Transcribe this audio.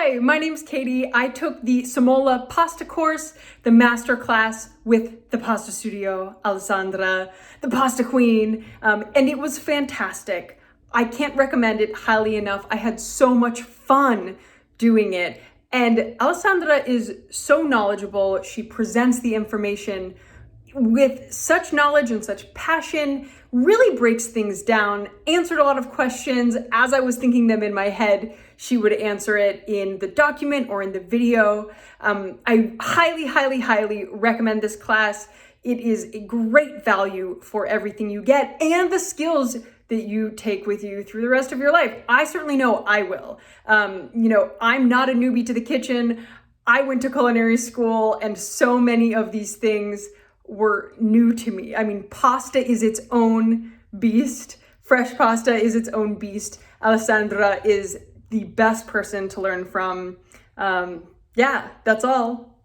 Hi, my name's Katie. I took the SEMOLA Pasta course, the master class with the pasta studio, Alessandra, the pasta queen, and it was fantastic. I can't recommend it highly enough. I had so much fun doing it. And Alessandra is so knowledgeable. She presents the information with such knowledge and such passion, really breaks things down, answered a lot of questions. As I was thinking them in my head, she would answer it in the document or in the video. I highly recommend this class. It is a great value for everything you get and the skills that you take with you through the rest of your life. I certainly know I will. I'm not a newbie to the kitchen. I went to culinary school and so many of these things were new to me. I mean, pasta is its own beast. Fresh pasta is its own beast. Alessandra is the best person to learn from. Yeah, that's all.